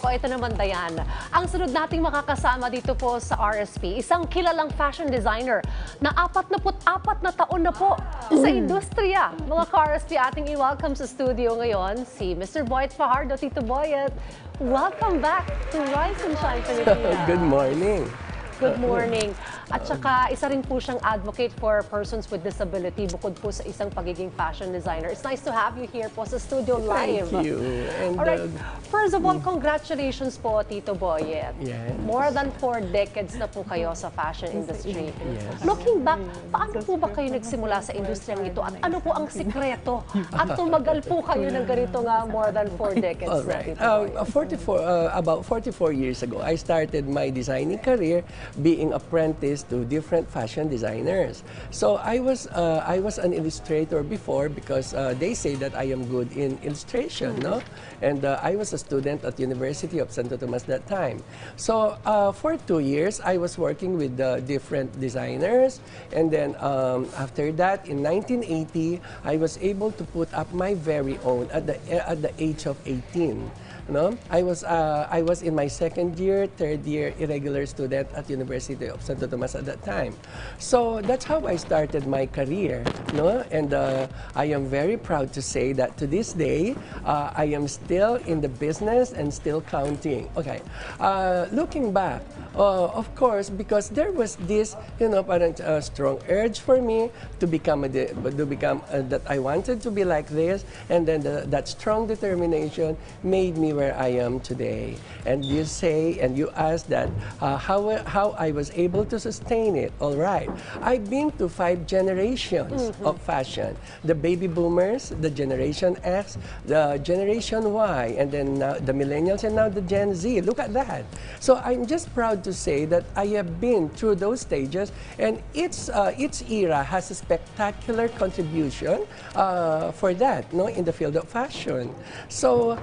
O ito naman, Dayan. Ang sunod nating makakasama dito po sa RSP, isang kilalang fashion designer na 44 na taon na po sa industriya. Mga ka-RSP, ating i-welcome sa studio ngayon si Mr. Boyet Fajardo. Tito Boyet, welcome back to Rise and Shine Pilipinas. Good morning. Good morning. At saka isa rin po siyang advocate for persons with disability bukod po sa isang pagiging fashion designer. It's nice to have you here po sa studio live. Thank you. And, alright, first of all, congratulations po, Tito Boyet. Yes. More than 4 decades na po kayo sa fashion industry. Yes. Looking back, paano po ba kayo nagsimula sa industriyang ito? At ano po ang sikreto? At tumagal po kayo ng ganito nga more than 4 decades All na, right. Tito Boyet. About 44 years ago, I started my designing career being apprentice to different fashion designers. So I was an illustrator before because they say that I am good in illustration, no? And I was a student at University of Santo Tomas that time. So for 2 years, I was working with different designers, and then after that, in 1980, I was able to put up my very own at the age of 18. No, I was in my second year, third year irregular student at University of Santo Tomas at that time. So that's how I started my career. No, and I am very proud to say that to this day I am still in the business and still counting. Okay, looking back, of course, because there was this, parang strong urge for me to become that I wanted to be like this, and then that strong determination made me where I am today. And you say, and you ask that how I was able to sustain it. All right, I've been to 5 generations of fashion: the baby boomers, the Generation X, the Generation Y, and then now the millennials, and now the Gen Z. Look at that. So I'm just proud to say that I have been through those stages, and each era has a spectacular contribution for that, no, in the field of fashion. So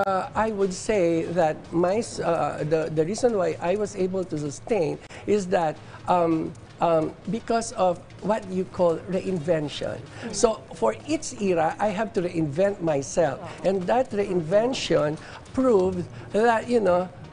I would say that the reason why I was able to sustain is that because of what you call reinvention. So for each era, I have to reinvent myself, and that reinvention proved that,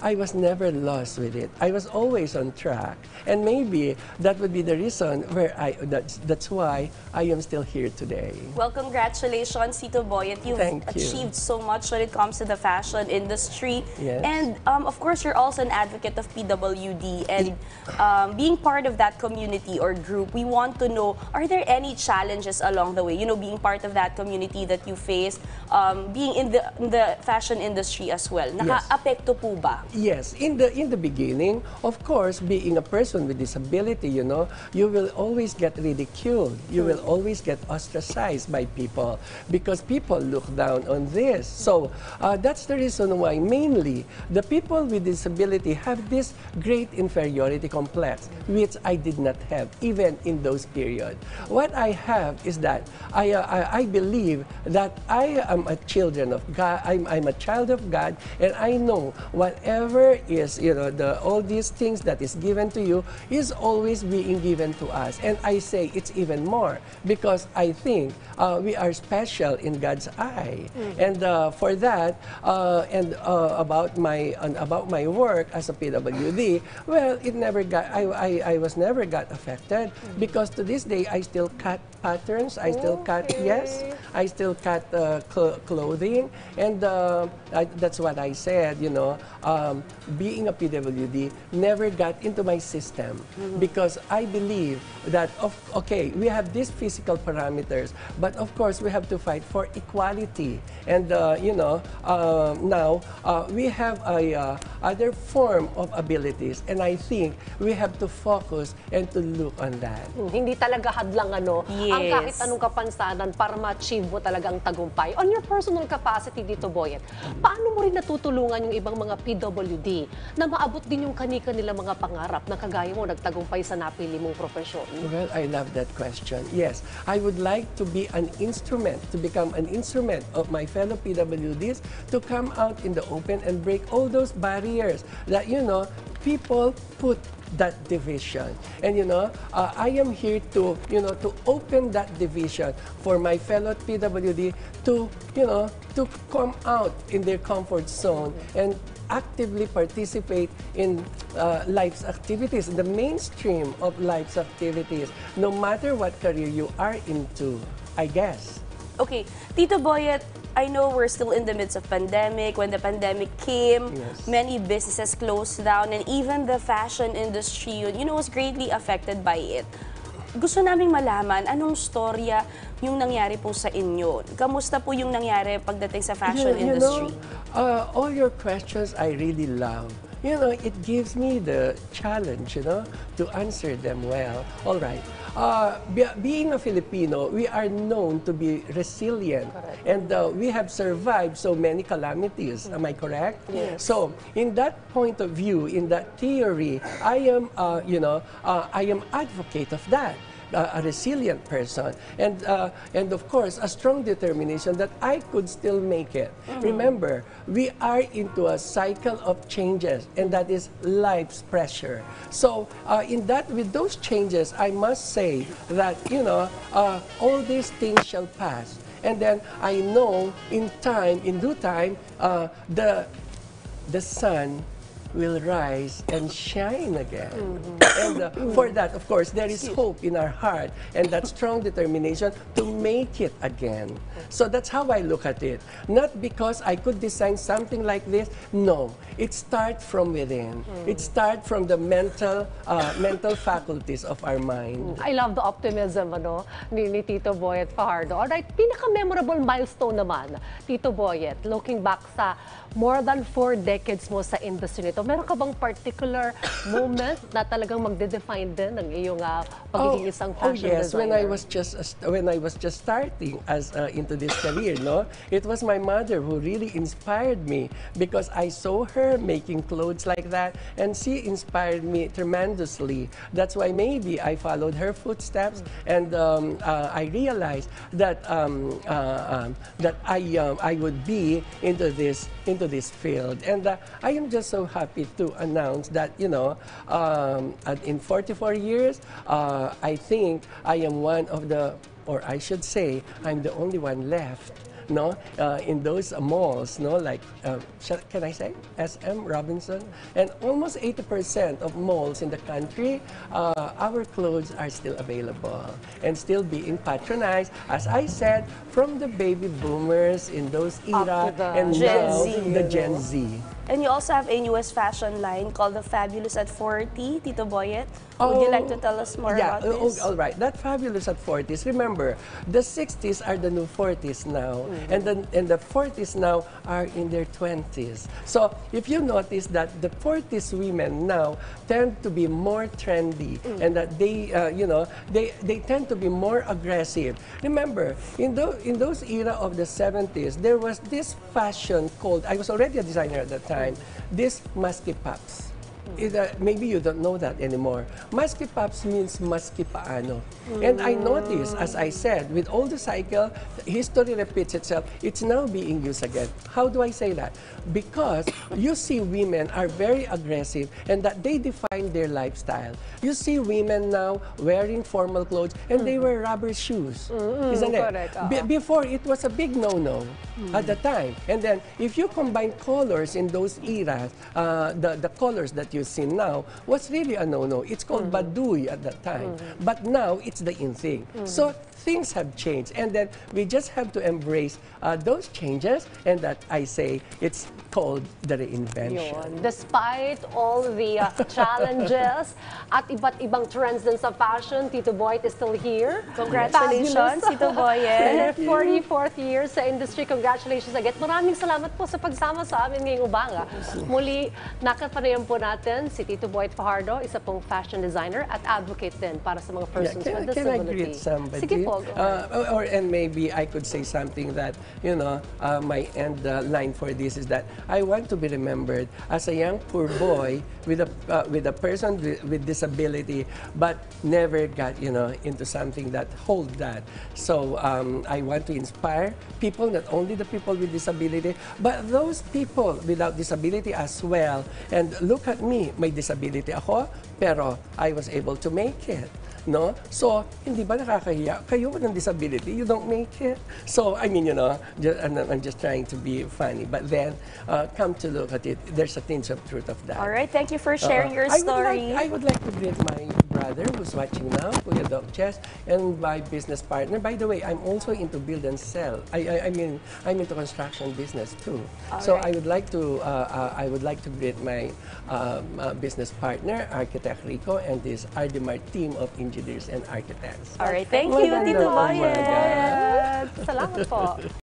I was never lost with it. I was always on track. And maybe that would be the reason where that's why I am still here today. Well, congratulations, Tito Boyet. You've achieved so much when it comes to the fashion industry. Yes. And of course, you're also an advocate of PWD. And being part of that community or group, we want to know, are there any challenges along the way? Being part of that community that you faced, being in the fashion industry as well. Naka-apekto po ba? Yes, in the beginning, of course, being a person with disability, you will always get ridiculed. You will always get ostracized by people because people look down on this. So that's the reason why mainly the people with disability have this great inferiority complex, which I did not have even in those periods. What I have is that I believe that I am a children of God. I'm a child of God, and I know whatever is, all these things that is given to you is always being given to us. And I say it's even more because I think we are special in God's eye. And for that, about my work as a PWD, well, it never got, I was never got affected because to this day I still cut patterns, I still cut, yes, I still cut clothing, and that's what I said, being a PWD never got into my system because I believe that, okay, we have these physical parameters, but of course we have to fight for equality. And, now we have a other form of abilities, and I think we have to focus and to look on that. Hindi talaga hadlang ang kahit anong kapansanan para ma-achieve mo talagang tagumpay. On your personal capacity dito, Boyet, paano mo rin natutulungan yung ibang mga PWD na maabot din yung kani-kanilang mga pangarap na kagaya mo nagtagumpay sa napili mong profesyon? Well, I love that question. Yes, I would like to be an instrument, to become an instrument of my fellow PWDs to come out in the open and break all those barriers that, people put that division. And I am here to to open that division for my fellow PWD to to come out in their comfort zone and actively participate in life's activities, the mainstream of life's activities, no matter what career you are into, I guess. Okay, Tito Boyet, I know we're still in the midst of pandemic. When the pandemic came, Yes. many businesses closed down, and even the fashion industry, was greatly affected by it. Gusto naming malaman, anong storya yung nangyari po sa inyo? Kamusta po yung nangyari pagdating sa fashion industry? All your questions I really love. It gives me the challenge, to answer them well. All right. Being a Filipino, we are known to be resilient. Correct. And we have survived so many calamities. Am I correct? Yes. So, in that point of view, in that theory, I am, I am advocate of that. A resilient person, and of course a strong determination that I could still make it. Remember, we are into a cycle of changes, and that is life's pressure. So with those changes, I must say that all these things shall pass, and then I know in due time, the sun will rise and shine again. And for that, of course, there is hope in our heart and that strong determination to make it again. So that's how I look at it. Not because I could design something like this. No, it starts from within. It starts from the mental faculties of our mind. I love the optimism ni Tito Boyet Fajardo. Alright, pinaka-memorable milestone naman, Tito Boyet, looking back sa more than 4 decades mo sa industry nito, meron ka bang particular moment na talagang magde-define din ng iyong pagiging isang fashion yes, designer? when I was just starting into this career, it was my mother who really inspired me, because I saw her making clothes like that, and she inspired me tremendously. That's why maybe I followed her footsteps, and I realized that I would be into this field, and I am just so happy to announce that in 44 years, I think I am one of the, or I should say, I'm the only one left. In those malls, like, can I say, SM, Robinson? And almost 80% of malls in the country, our clothes are still available and still being patronized, as I said, from the baby boomers in those era and Gen now Z, the Gen Z. And you also have a newest fashion line called the Fabulous at 40, Tito Boyet. Would you like to tell us more about this? All right. That Fabulous at 40s. Remember, the 60s are the new 40s now, and the 40s now are in their 20s. So if you notice that the 40s women now tend to be more trendy, and that they tend to be more aggressive. Remember, in those era of the 70s, there was this fashion called, I was already a designer at that time, this musky pops. Maybe you don't know that anymore. Musky pops means musky paano. And I noticed, as I said, with all the cycle, history repeats itself. It's now being used again. How do I say that? Because you see women are very aggressive, and that they define their lifestyle. You see women now wearing formal clothes, and they wear rubber shoes. Isn't it? Correct. Before, it was a big no-no at the time. And then, if you combine colors in those eras, the colors that you see now was really a no-no. It's called baduy at that time. But now, it's the in thing. So, things have changed. And then, we just have to embrace those changes, and that I say, it's called the reinvention. Yun. Despite all the challenges at iba't ibang trends din sa fashion, Tito Boyet is still here. Congratulations, Tito Boyet. In your 44th year sa industry, congratulations again. Maraming salamat po sa pagsama sa amin ngayong umaga. Muli, nakapanayan po natin si Tito Boyet Fajardo, isa pong fashion designer at advocate din para sa mga persons with disability. Can I greet somebody? Sige po. And maybe I could say something that, my end line for this is that I want to be remembered as a young poor boy with a person with disability, but never got into something that hold that. So I want to inspire people, not only the people with disability, but those people without disability as well. And look at me, may disability ako, pero I was able to make it. no? So, hindi ba nakakahiya? Kayo with disability, you don't make it. So, I mean, you know, I'm just trying to be funny. But then, come to look at it, there's a tinge of truth of that. All right, thank you for sharing your story. I would like to greet my brother who's watching now, Kuya Doc Chess, and my business partner. By the way, I'm also into build and sell. I mean, I'm into construction business too. So right. I would like to greet my business partner, Architect Rico, and this Ardemar team of engineers and architects. All right, thank you, Tito Oh my Boyet. Salamat po.